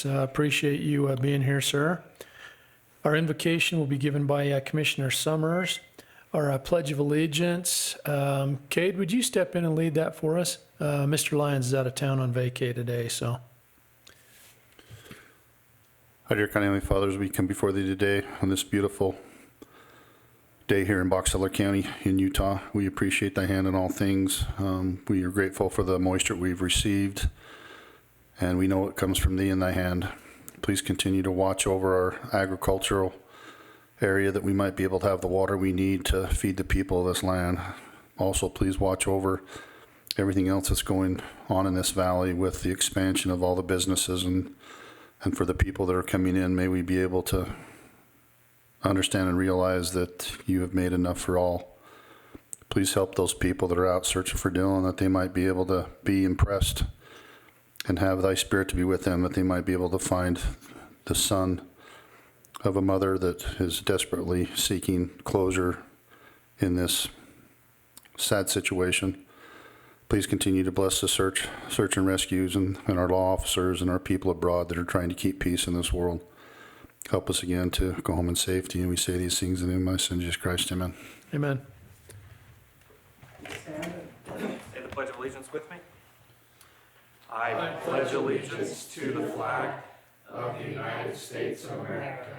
Reports. Appreciate you being here, sir. Our invocation will be given by Commissioner Summers. Our Pledge of Allegiance. Cade, would you step in and lead that for us? Mr. Lyons is out of town on vacay today, so. Our dear kind Heavenly Fathers, we come before Thee today on this beautiful day here in Box Elder County in Utah. We appreciate Thy hand in all things. We are grateful for the moisture we've received, and we know it comes from Thee and Thy hand. Please continue to watch over our agricultural area that we might be able to have the water we need to feed the people of this land. Also, please watch over everything else that's going on in this valley with the expansion of all the businesses and for the people that are coming in. May we be able to understand and realize that You have made enough for all. Please help those people that are out searching for Dylan, that they might be able to be impressed and have Thy Spirit to be with them, that they might be able to find the son of a mother that is desperately seeking closure in this sad situation. Please continue to bless the search and rescues and our law officers and our people abroad that are trying to keep peace in this world. Help us again to go home in safety, and we say these things in the name of my Son, Jesus Christ. Amen. Amen. Say the Pledge of Allegiance with me. I pledge allegiance to the flag of the United States of America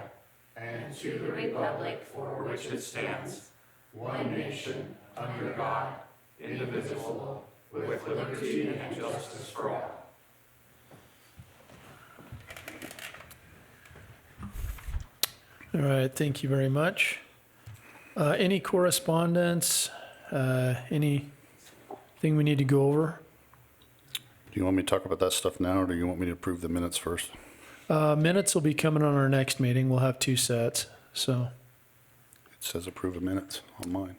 and to the republic for which it stands, one nation, under God, indivisible, with liberty and justice for all. All right, thank you very much. Any correspondence? Anything we need to go over? Do you want me to talk about that stuff now, or do you want me to approve the minutes first? Minutes will be coming on our next meeting. We'll have 2 sets, so. It says approve the minutes on mine.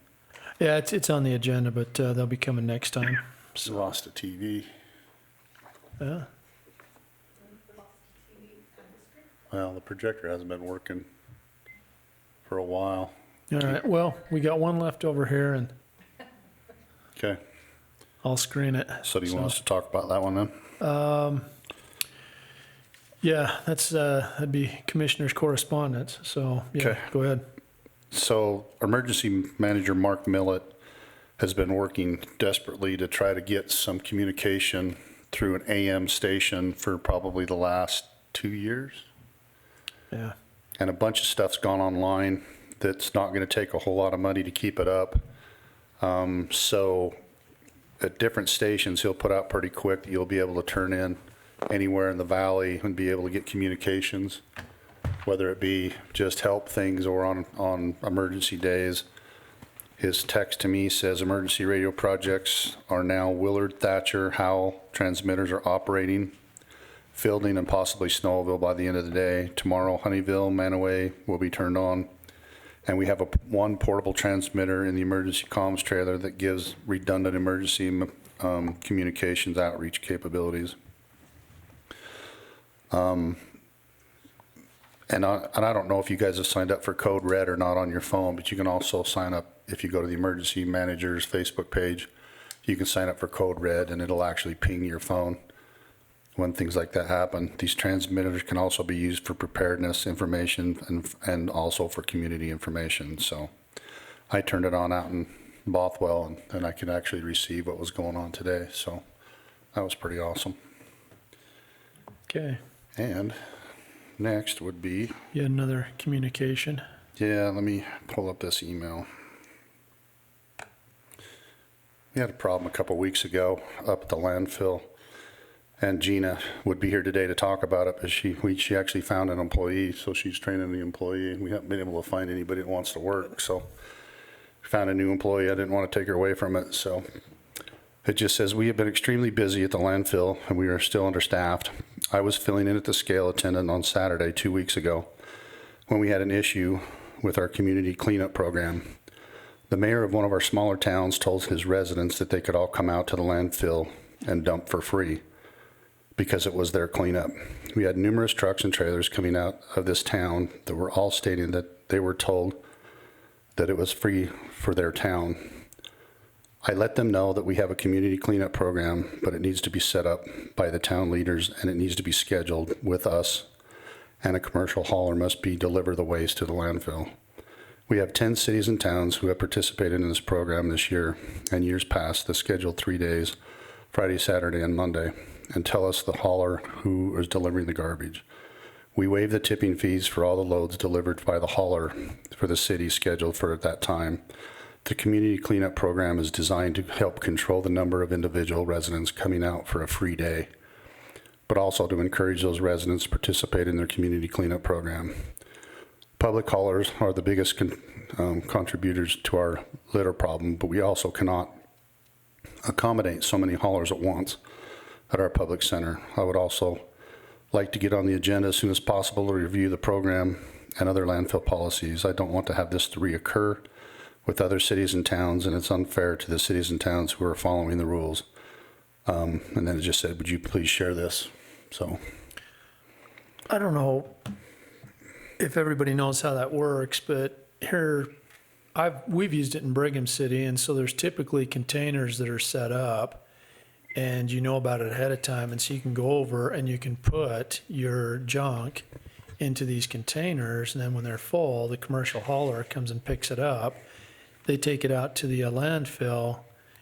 Yeah, it's on the agenda, but they'll be coming next time. So lost a TV. Yeah. Well, the projector hasn't been working for a while. All right, well, we got one left over here, and Okay. I'll screen it. So do you want us to talk about that one then? Yeah, that'd be Commissioner's correspondence, so, yeah, Okay. go ahead. So emergency manager Mark Millett has been working desperately to try to get some communication through an AM station for probably the last 2 years. Yeah. And a bunch of stuff's gone online that's not going to take a whole lot of money to keep it up. So at different stations, he'll put out pretty quick that you'll be able to turn in anywhere in the valley and be able to get communications, whether it be just help things or on emergency days. His text to me says emergency radio projects are now Willard, Thatcher, Howell transmitters are operating, Fielding, and possibly Snowville by the end of the day. Tomorrow, Honeyville, Manaway will be turned on. And we have one portable transmitter in the emergency comms trailer that gives redundant emergency communications outreach capabilities. And I don't know if you guys have signed up for Code Red or not on your phone, but you can also sign up if you go to the emergency manager's Facebook page. You can sign up for Code Red, and it'll actually ping your phone when things like that happen. These transmitters can also be used for preparedness information and also for community information. So I turned it on out in Bothwell, and I could actually receive what was going on today. So that was pretty awesome. Okay. And next would be, Yet another communication. yeah, let me pull up this email. We had a problem a couple weeks ago up at the landfill, and Gina would be here today to talk about it, but she actually found an employee, so she's training the employee. We haven't been able to find anybody that wants to work, so we found a new employee. I didn't want to take her away from it, so it just says, we have been extremely busy at the landfill, and we are still understaffed. I was filling in at the scale attendant on Saturday 2 weeks ago when we had an issue with our community cleanup program. The mayor of one of our smaller towns told his residents that they could all come out to the landfill and dump for free because it was their cleanup. We had numerous trucks and trailers coming out of this town that were all stating that they were told that it was free for their town. I let them know that we have a community cleanup program, but it needs to be set up by the town leaders and it needs to be scheduled with us, and a commercial hauler must deliver the waste to the landfill. We have 10 cities and towns who have participated in this program this year and years past, the scheduled 3 days, Friday, Saturday, and Monday, and tell us the hauler who is delivering the garbage. We waive the tipping fees for all the loads delivered by the hauler for the city scheduled for at that time. The community cleanup program is designed to help control the number of individual residents coming out for a free day, but also to encourage those residents to participate in their community cleanup program. Public haulers are the biggest contributors to our litter problem, but we also cannot accommodate so many haulers at once at our public center. I would also like to get on the agenda as soon as possible to review the program and other landfill policies. I don't want to have this to reoccur with other cities and towns, and it's unfair to the cities and towns who are following the rules. And then it just said, would you please share this? So I don't know if everybody knows how that works, but here, we've used it in Brigham City, and so there's typically containers that are set up, and you know about it ahead of time, and so you can go over and you can put your junk into these containers, and then when they're full, the commercial hauler comes and picks it up. They take it out to the landfill,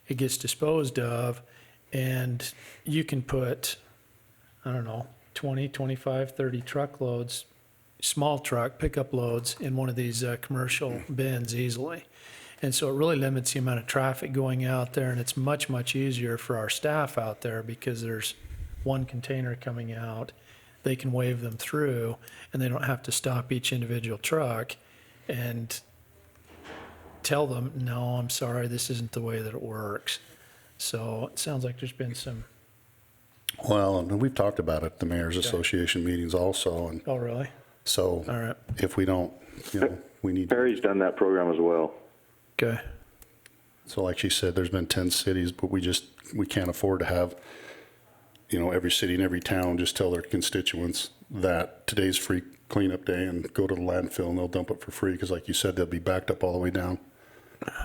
it gets disposed of, and you can put, I don't know, 20, 25, 30 truckloads, small truck pickup loads in one of these commercial bins easily. And so it really limits the amount of traffic going out there, and it's much, much easier for our staff out there because there's one container coming out. They can wave them through, and they don't have to stop each individual truck and tell them, no, I'm sorry, this isn't the way that it works. So it sounds like there's been some, well, and we've talked about it at the Mayor's Association meetings also, and oh, really? so All right. if we don't, we need, Perry's done that program as well. Okay. so like she said, there's been 10 cities, but we can't afford to have, every city and every town just tell their constituents that today's free cleanup day and go to the landfill and they'll dump it for free, because like you said, they'll be backed up all the way down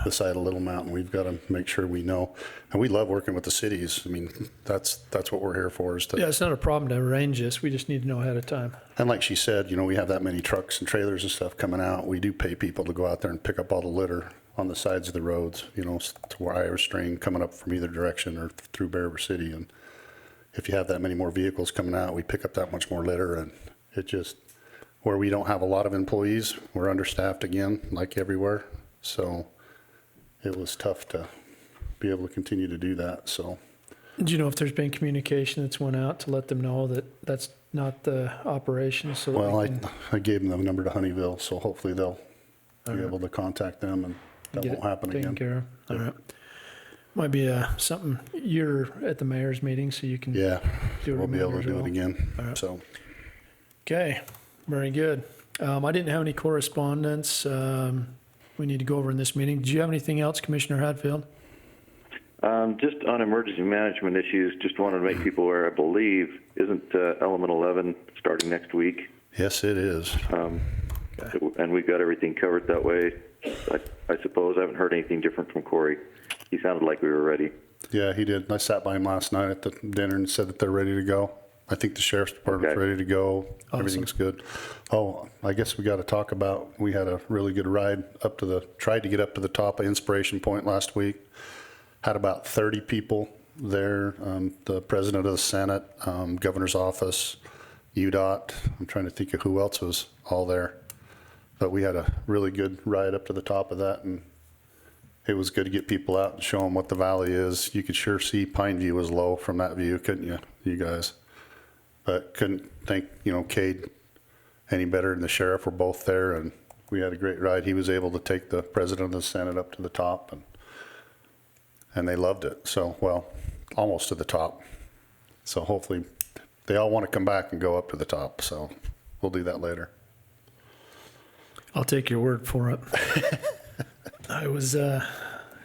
the side of Little Mountain. We've got to make sure we know, and we love working with the cities. I mean, that's what we're here for, is to, Yeah, it's not a problem to arrange this. We just need to know ahead of time. and like she said, we have that many trucks and trailers and stuff coming out. We do pay people to go out there and pick up all the litter on the sides of the roads, to where Irish String coming up from either direction or through Bear River City. And if you have that many more vehicles coming out, we pick up that much more litter, and it just, where we don't have a lot of employees, we're understaffed again, like everywhere. So it was tough to be able to continue to do that, so. Do you know if there's been communication that's went out to let them know that that's not the operation? So that Well, we can I gave them the number to Honeyville, so hopefully they'll be able to contact them, and that get won't it happen taken again. care of. All right. Might be something, you're at the mayor's meeting, so you can. Yeah, Do a we'll be able to reminder as do it well. again, All right. so. Okay, very good. I didn't have any correspondence we need to go over in this meeting. Did you have anything else, Commissioner Hadfield? Just on emergency management issues, just wanted to make people aware, I believe, isn't Element 11 starting next week? Yes, it is. And we've got everything covered that way, I suppose. I haven't heard anything different from Corey. He sounded like we were ready. Yeah, he did. I sat by him last night at the dinner and said that they're ready to go. I think the sheriff's department's Okay. ready to go. Awesome. Everything's good. Oh, I guess we got to talk about, we had a really good ride tried to get up to the top of Inspiration Point last week. Had about 30 people there, the president of the Senate, governor's office, UDOT. I'm trying to think of who else was all there. But we had a really good ride up to the top of that, and it was good to get people out and show them what the valley is. You could sure see Pine View was low from that view, couldn't you guys? But couldn't think, Cade any better than the sheriff were both there, and we had a great ride. He was able to take the president of the Senate up to the top, and they loved it. So, well, almost to the top. So hopefully they all want to come back and go up to the top. So we'll do that later. I'll take your word for it. I was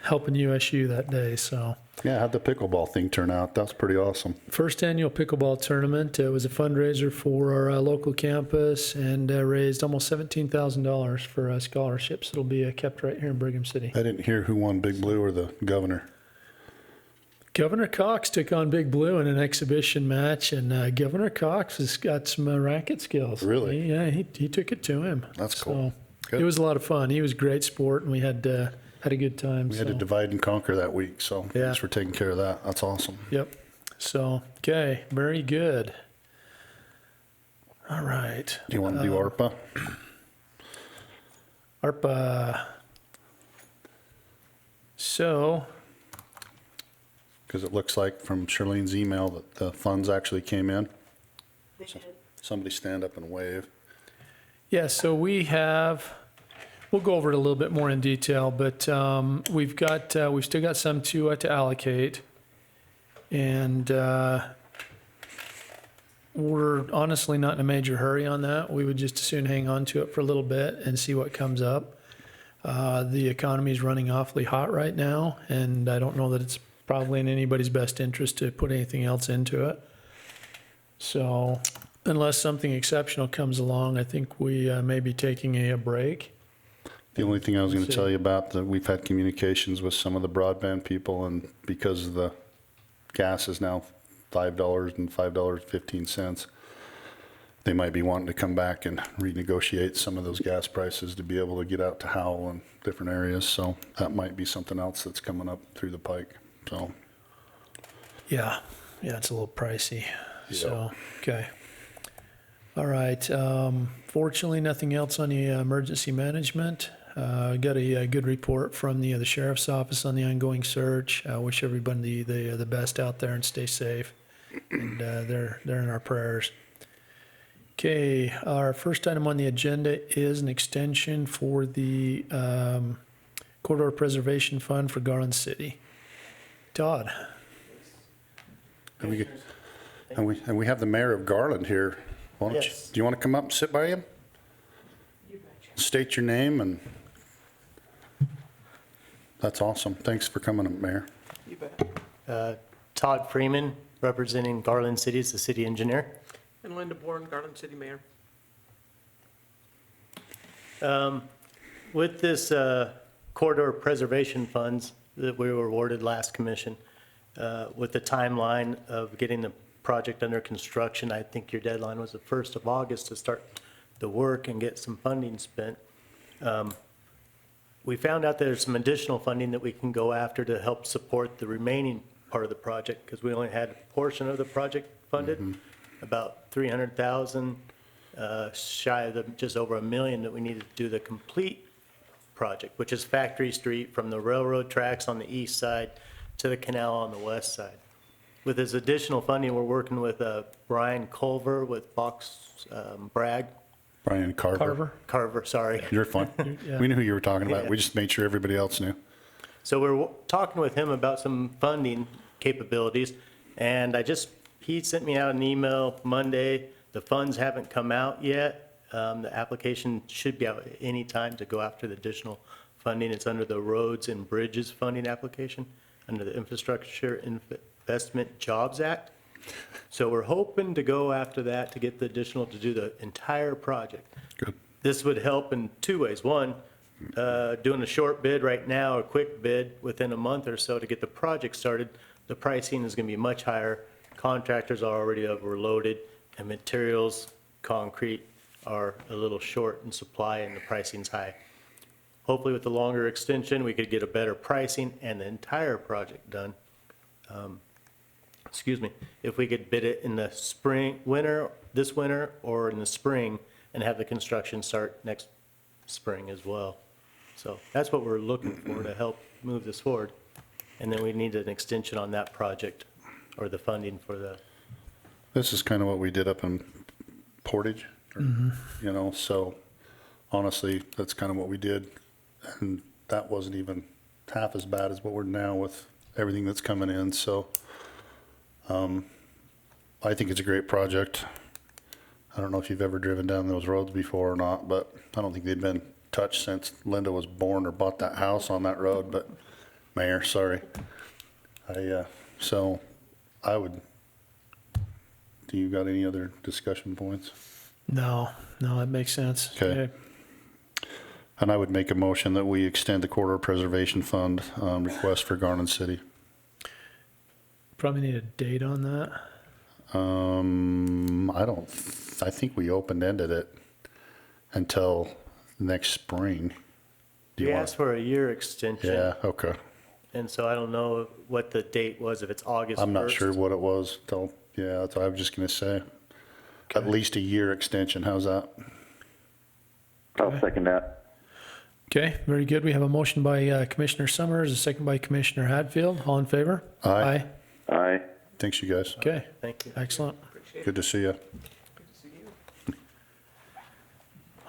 helping USU that day, so. Yeah, how'd the pickleball thing turn out? That was pretty awesome. First annual pickleball tournament. It was a fundraiser for our local campus and raised almost $17,000 for scholarships. It'll be kept right here in Brigham City. I didn't hear who won, Big Blue or the governor. Governor Cox took on Big Blue in an exhibition match, and Governor Cox has got some racket skills. Really? He took it to him. That's cool. So Good. it was a lot of fun. He was a great sport, and we had a good time. We had to divide and conquer that week, so Yeah. thanks for taking care of that. That's awesome. Yep. So, okay, very good. All right. Do you want to do ARPA? ARPA. So, Because it looks like from Charlene's email that the funds actually came in. They did. Somebody stand up and wave. yeah, so we'll go over it a little bit more in detail, but we've still got some to allocate. And we're honestly not in a major hurry on that. We would just as soon hang on to it for a little bit and see what comes up. The economy is running awfully hot right now, and I don't know that it's probably in anybody's best interest to put anything else into it. So unless something exceptional comes along, I think we may be taking a break. The only thing I was going to Let's see. tell you about, that we've had communications with some of the broadband people, and because the gas is now $5 and $5.15, they might be wanting to come back and renegotiate some of those gas prices to be able to get out to Howell and different areas. So that might be something else that's coming up through the pike. So Yeah, it's a little pricey. Yeah. So, okay. All right. Fortunately, nothing else on the emergency management. Got a good report from the sheriff's office on the ongoing search. I wish everybody the best out there and stay safe. And they're in our prayers. Okay, our first item on the agenda is an extension for the Corridor Preservation Fund for Garland City. Todd. and we have the mayor of Garland here. Why don't Yes. do you want to come up and sit by him? State your name, and that's awesome. Thanks for coming up, Mayor. You bet. Todd Freeman, representing Garland City as the city engineer. And Linda Bourne, Garland City Mayor. With this corridor preservation funds that we were awarded last commission, with the timeline of getting the project under construction, I think your deadline was the 1st of August to start the work and get some funding spent. We found out there's some additional funding that we can go after to help support the remaining part of the project, because we only had a portion of the project funded, about 300,000, shy of just over $1 million that we needed to do the complete project, which is Factory Street from the railroad tracks on the east side to the canal on the west side. With this additional funding, we're working with Brian Culver with Box Bragg, Brian Carver. Carver, sorry. You're fine. Yeah. We knew who you were talking about. Yeah. We just made sure everybody else knew. So we're talking with him about some funding capabilities, and he sent me out an email Monday. The funds haven't come out yet. The application should be out any time to go after the additional funding. It's under the Roads and Bridges Funding application, under the Infrastructure Investment Jobs Act. So we're hoping to go after that to get the additional to do the entire project. Good. This would help in two ways. One, doing a short bid right now, a quick bid within a month or so to get the project started. The pricing is going to be much higher. Contractors are already overloaded, and materials, concrete, are a little short in supply, and the pricing's high. Hopefully, with the longer extension, we could get a better pricing and the entire project done. If we could bid it in the this winter, or in the spring, and have the construction start next spring as well. So that's what we're looking for to help move this forward. And then we need an extension on that project, or the funding for the, This is kind of what we did up in Portage, so honestly, that's kind of what we did. And that wasn't even half as bad as what we're now with everything that's coming in. So I think it's a great project. I don't know if you've ever driven down those roads before or not, but I don't think they've been touched since Linda was born or bought that house on that road. But Mayor, sorry. So I would, do you got any other discussion points? No, that makes sense. Okay. And I would make a motion that we extend the Corridor Preservation Fund request for Garland City. Probably need a date on that. I think we open-ended it until next spring. Do you We want? asked for a year extension. Yeah, okay. And so I don't know what the date was, if it's August 1st. I'm not sure what it was till, yeah, that's what I was just gonna say. At least a year extension, how's that? I'll second that. Okay, very good. We have a motion by Commissioner Summers, a second by Commissioner Hadfield. All in favor? Aye. Aye. Thanks, you guys. Okay, Thank you. excellent. Good to see you.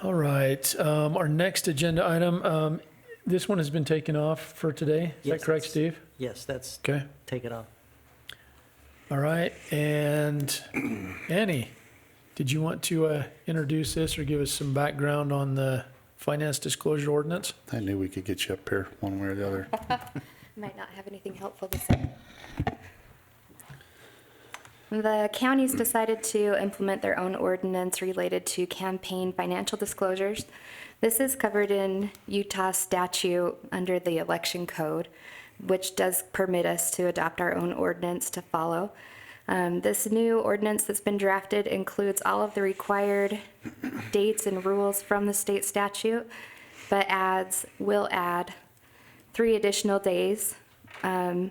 All right, our next agenda item, this one has been taken off for today. Is that Yes, correct, it's- Steve? Yes, that's, Okay, take it off. all right. And Annie, did you want to introduce this or give us some background on the finance disclosure ordinance? I knew we could get you up here one way or the other. Might not have anything helpful to say. The counties decided to implement their own ordinance related to campaign financial disclosures. This is covered in Utah statute under the election code, which does permit us to adopt our own ordinance to follow. This new ordinance that's been drafted includes all of the required dates and rules from the state statute, but will add 3 additional days, 3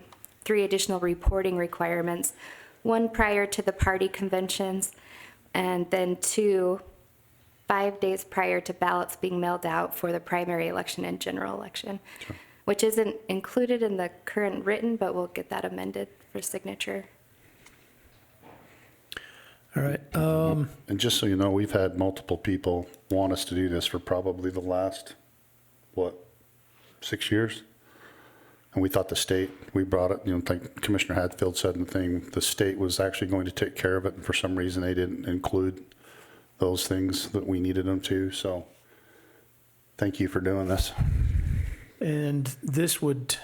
additional reporting requirements, 1 prior to the party conventions, and then 2, 5 days prior to ballots being mailed out for the primary election and general election, which isn't included in the current written, but we'll get that amended for signature. All right, And just so you know, we've had multiple people want us to do this for probably the last, 6 years? And we thought the state, we brought it, like Commissioner Hadfield said in the thing, the state was actually going to take care of it, and for some reason they didn't include those things that we needed them to, so thank you for doing this. and this would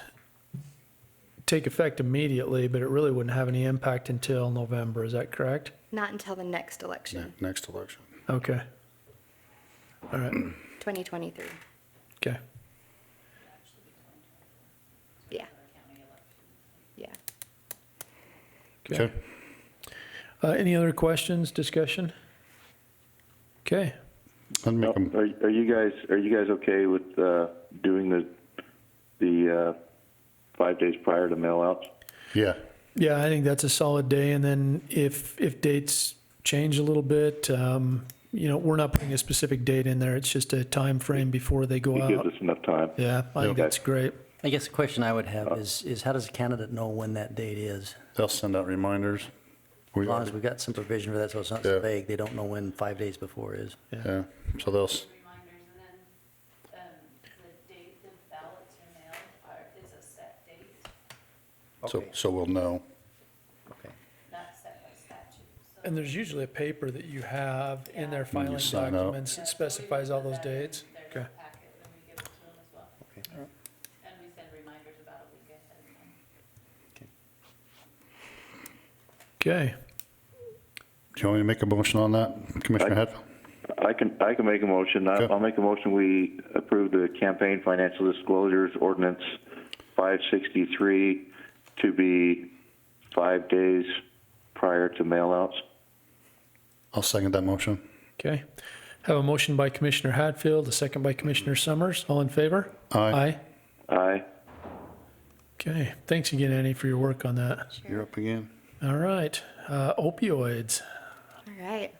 take effect immediately, but it really wouldn't have any impact until November, is that correct? Not until the next election, Next election. Okay. All right, 2023. okay. Yeah. Yeah. Okay. Any other questions, discussion? Okay, I'd make them, Are you guys okay with doing the 5 days prior to mail outs? yeah, yeah, I think that's a solid day, and then if dates change a little bit, we're not putting a specific date in there, it's just a time frame before they go It gives out. us enough time. Yeah, I think Yep. that's great. I guess the question I would have is how does a candidate know when that date is? they'll send out reminders. As long as we've got some provision for that, so it's not so Yeah. vague, they don't know when 5 days before is. Yeah, so they'll, reminders, and then the date the ballots are mailed is a set date, so we'll know. Okay. not set by statute. So And there's usually a paper that you have in their When you filing sign up. documents that specifies all those dates. there's Okay, a packet, and we give it to them as well. Okay. And we send reminders about a week ahead of time. okay. Do you want me to make a motion on that, Commissioner Hadfield? I can make a motion. Okay. I'll make a motion. We approve the campaign financial disclosures ordinance 563 to be 5 days prior to mail outs. I'll second that motion. Okay. Have a motion by Commissioner Hadfield, a second by Commissioner Summers. All in favor? Aye. Aye. Okay. Thanks again, Annie, for your work on that. You're up again. All right. Opioids. All right.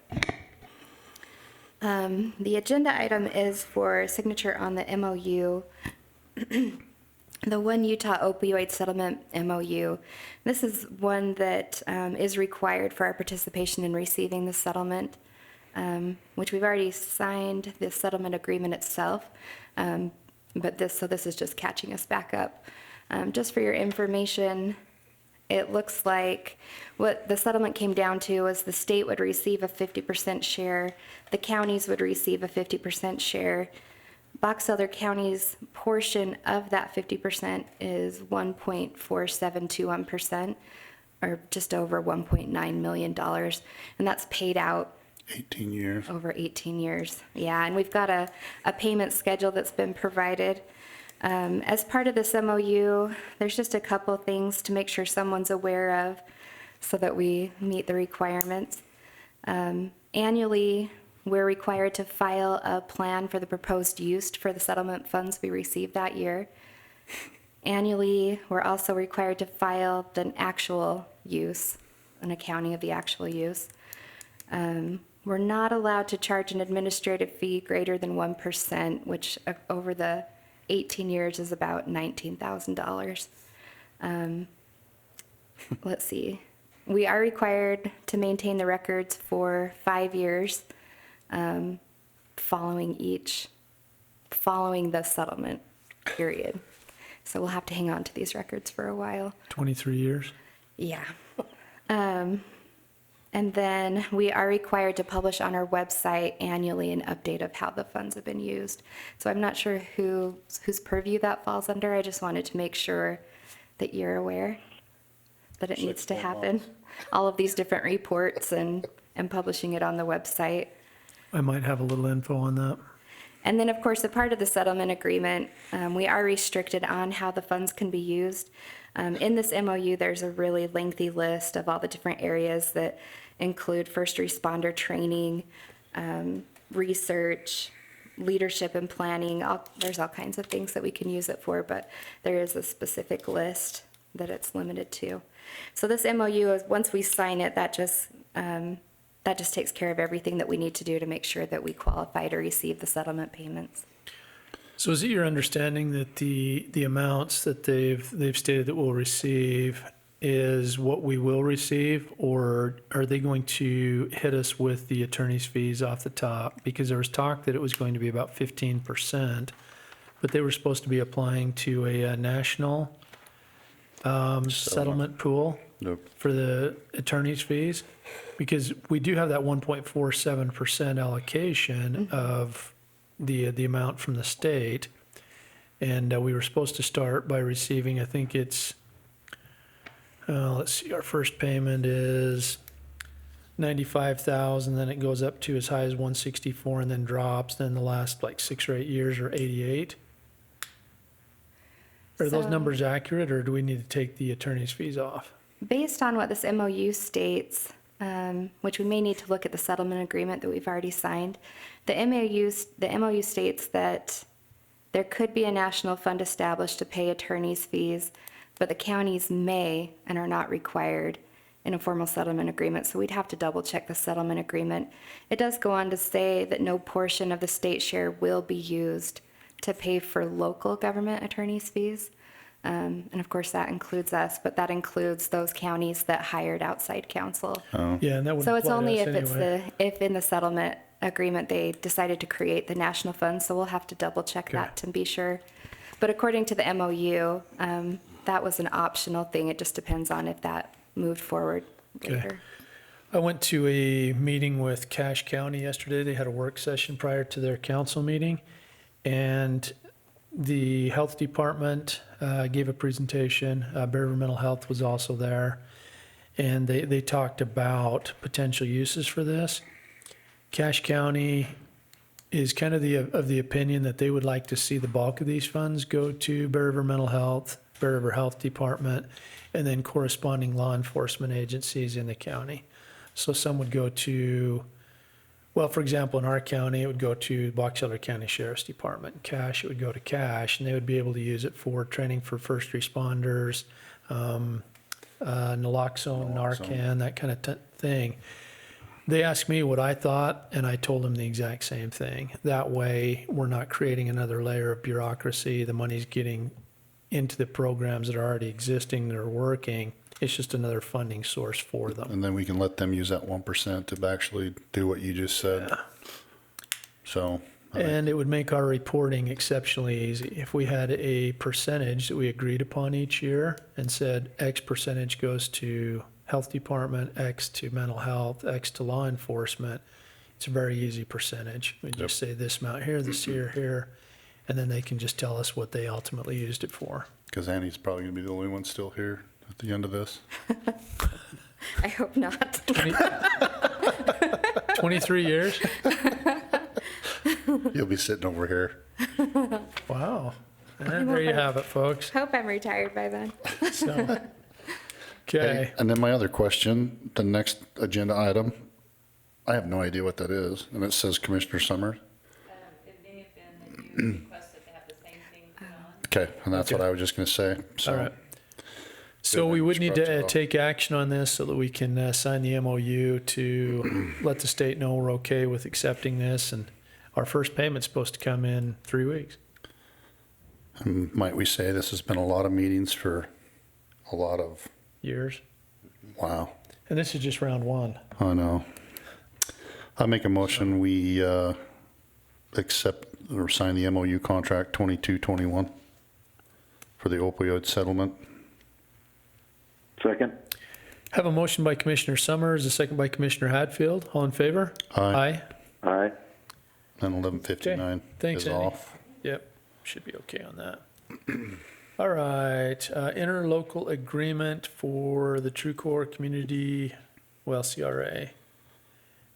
The agenda item is for signature on the MOU, the One Utah Opioid Settlement MOU. This is one that is required for our participation in receiving the settlement, which we've already signed the settlement agreement itself, but this is just catching us back up. Just for your information, it looks like what the settlement came down to was the state would receive a 50% share, the counties would receive a 50% share. Box Elder County's portion of that 50% is 1.4721%, or just over $1.9 million, and that's paid out 18 years. over 18 years. Yeah, and we've got a payment schedule that's been provided. As part of this MOU, there's just a couple things to make sure someone's aware of so that we meet the requirements. Annually, we're required to file a plan for the proposed use for the settlement funds we received that year. Annually, we're also required to file an actual use, an accounting of the actual use. We're not allowed to charge an administrative fee greater than 1%, which over the 18 years is about $19,000. Let's see. We are required to maintain the records for 5 years following the settlement period. So we'll have to hang on to these records for a while. 23 years? Yeah. And then we are required to publish on our website annually an update of how the funds have been used. So I'm not sure whose purview that falls under. I just wanted to make sure that you're aware that it needs to happen. All of these different reports and publishing it on the website. I might have a little info on that. And then, of course, a part of the settlement agreement, we are restricted on how the funds can be used. In this MOU, there's a really lengthy list of all the different areas that include first responder training, research, leadership and planning. There's all kinds of things that we can use it for, but there is a specific list that it's limited to. So this MOU, is once we sign it, that just takes care of everything that we need to do to make sure that we qualify to receive the settlement payments. So is it your understanding that the amounts that they've stated that we'll receive is what we will receive, or are they going to hit us with the attorney's fees off the top? Because there was talk that it was going to be about 15%, but they were supposed to be applying to a national settlement pool Nope. for the attorney's fees, because we do have that 1.47% allocation of the amount from the state, and we were supposed to start by receiving, I think it's, let's see, our first payment is 95,000, then it goes up to as high as 164 and then drops, then the last like 6 or 8 years are 88. Are those So- numbers accurate, or do we need to take the attorney's fees off? Based on what this MOU states, which we may need to look at the settlement agreement that we've already signed, the MOU states that there could be a national fund established to pay attorney's fees, but the counties may and are not required in a formal settlement agreement, so we'd have to double check the settlement agreement. It does go on to say that no portion of the state share will be used to pay for local government attorney's fees. And of course, that includes us, but that includes those counties that hired outside counsel. Yeah, and that would So it's apply to only us if anyway. if in the settlement agreement they decided to create the national fund, so we'll have to double check Okay. that to be sure. But according to the MOU, that was an optional thing. It just depends on if that moved forward Okay. later. I went to a meeting with Cache County yesterday. They had a work session prior to their council meeting, and the health department gave a presentation. Bear River Mental Health was also there, and they talked about potential uses for this. Cache County is kind of the opinion that they would like to see the bulk of these funds go to Bear River Mental Health, Bear River Health Department, and then corresponding law enforcement agencies in the county. So some would go to, well, for example, in our county, it would go to Box Elder County Sheriff's Department. Cache, it would go to Cache, and they would be able to use it for training for first responders, naloxone, Narcan, that kind of thing. They asked me what I thought, and I told them the exact same thing. That way, we're not creating another layer of bureaucracy. The money's getting into the programs that are already existing, that are working. It's just another funding source for them. And then we can let them use that 1% to actually do what you just said. So, And it would make our reporting exceptionally easy. If we had a percentage that we agreed upon each year and said X percentage goes to health department, X to mental health, X to law enforcement, it's a very easy percentage. We just say this amount here, this here, and then they can just tell us what they ultimately used it for. because Annie's probably going to be the only one still here at the end of this. I hope not. 23 years? You'll be sitting over here. Wow. And there you have it, folks. Hope I'm retired by then. So, okay. And then my other question, the next agenda item, I have no idea what that is, and it says Commissioner Summers. It may have been that you requested to have the same thing put on. Okay, and that's what Okay. I was just gonna say, so. All right. So Good, we I would just need brought to it up. take action on this so that we can sign the MOU to let the state know we're okay with accepting this. And our first payment's supposed to come in 3 weeks. And might we say this has been a lot of meetings for a lot of, Years. wow, And this is just round one. I know. I make a motion, we accept or sign the MOU contract 2221 for the opioid settlement. Second? Have a motion by Commissioner Summers, a second by Commissioner Hadfield. All in favor? Aye. Aye. And 1159 Thanks, is Andy. off. Yep, should be okay on that. All right, interlocal agreement for the True Core Community, well, CRA.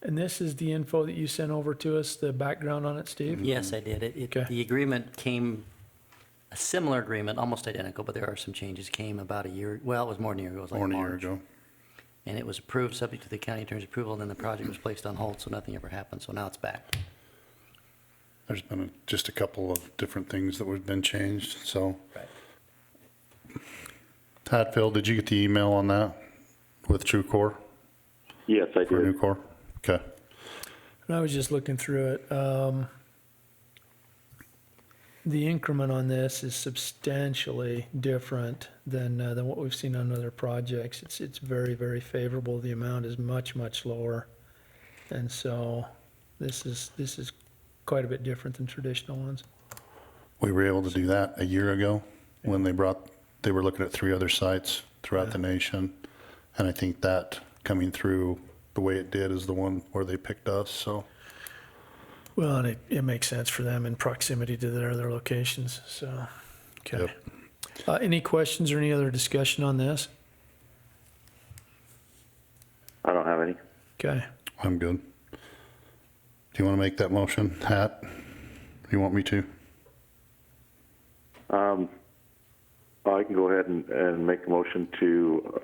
And this is the info that you sent over to us, the background on it, Steve? Yes, I did. Okay. The agreement came, a similar agreement, almost identical, but there are some changes, came about a year, well, it was more than a year ago, it was like More than a year March. ago. And it was approved, subject to the county attorney's approval, and then the project was placed on hold, so nothing ever happened, so now it's back. There's been just a couple of different things that have been changed, so. Right. Hatfield, did you get the email on that with True Core Yes, I for New did. Core? Okay. And I was just looking through it. The increment on this is substantially different than what we've seen on other projects. It's very, very favorable. The amount is much, much lower. And so this is quite a bit different than traditional ones. We were able to do that a year ago when they were looking at 3 other sites throughout the nation. And I think that coming through the way it did is the one where they picked us, so. Well, and it makes sense for them in proximity to their other locations, so, okay. Yep. Any questions or any other discussion on this? I don't have any. Okay. I'm good. Do you want to make that motion, Hat? You want me to? I can go ahead and make a motion to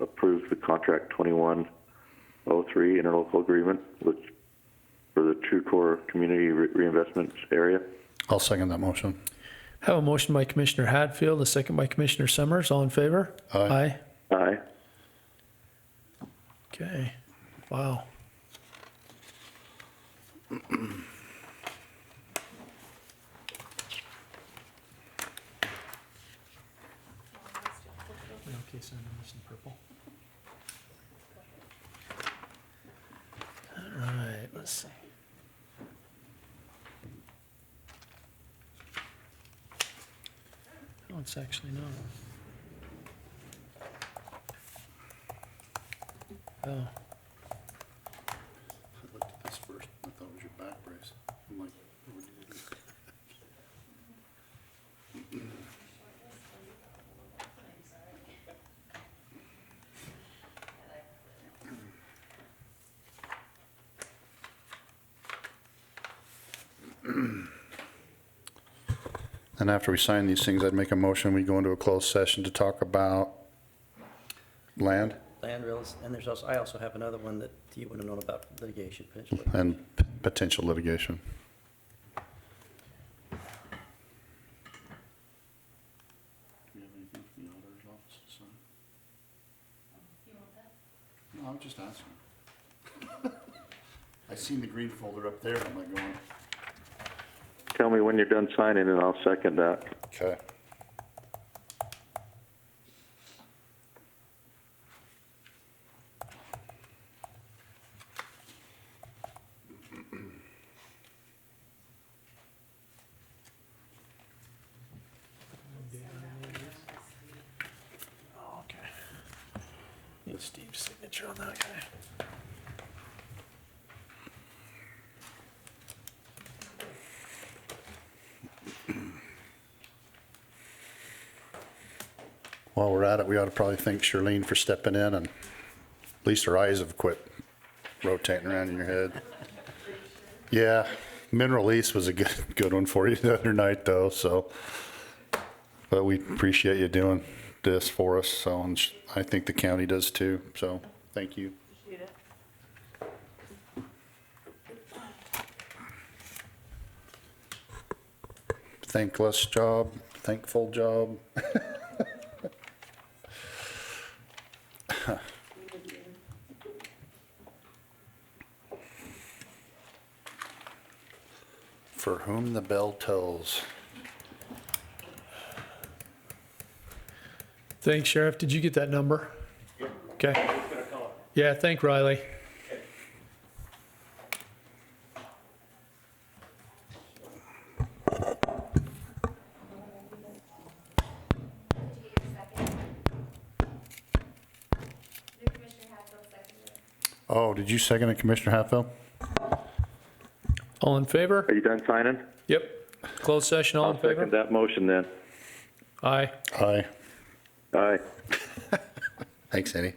approve the contract 2103 interlocal agreement for the True Core Community Reinvestment Area. I'll second that motion. Have a motion by Commissioner Hadfield, a second by Commissioner Summers. All in favor? Aye. Aye. Okay. Wow. Okay, so I'm missing purple. All right, let's see. No, it's actually not. Oh, I looked at this first, I thought it was your back brace. I'm like, what did you do? And after we sign these things, I'd make a motion, we go into a closed session to talk about land Land reals, and there's also, I also have another one that you would have known about litigation potentially. and potential litigation. Do you have anything from the auditor's office to sign? You want that? No, I was just asking. I seen the green folder up there, I'm like going, Tell me when you're done signing and I'll second that. okay. oh, okay. Need Steve's signature on that guy. While we're at it, we ought to probably thank Charlene for stepping in, and at least her eyes have quit rotating around in your head. Yeah, Mineral East was a good one for you the other night, though, so But we appreciate you doing this for us, so, and I think the county does too, so, thank you. Appreciate it. Thankless job, thankful job. For whom the bell tolls. Thanks, Sheriff. Did you get that number? Okay. Yeah, thank Riley. Oh, did you second it, Commissioner Hatfield? All in favor? Are you done signing? Yep. Closed session, all in I'll second favor? that motion then. Aye. Aye. Aye. Thanks, Eddie.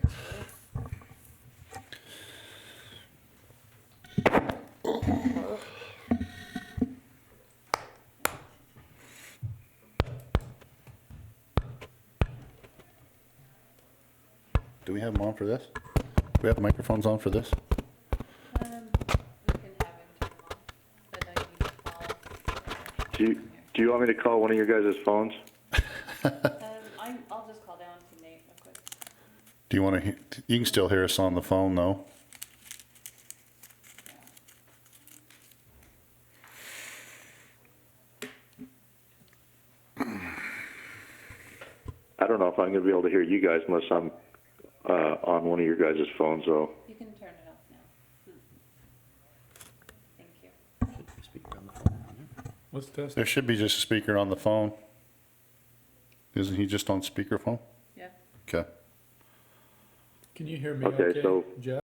Do we have them on for this? Do we have the microphones on for this? We can have him turn them off, but I need to call. Do you want me to call one of your guys' phones? I'll just call down to Nate real quick. Do you want to, you can still hear us on the phone though. I don't know if I'm going to be able to hear you guys unless I'm on one of your guys' phones, though. You can turn it off now. Thank you. Speaker on the phone on there. Let's test There should be just a speaker on the phone. Isn't he just on speakerphone? Yeah. Okay. Can you hear me Okay, okay, so- Jeff?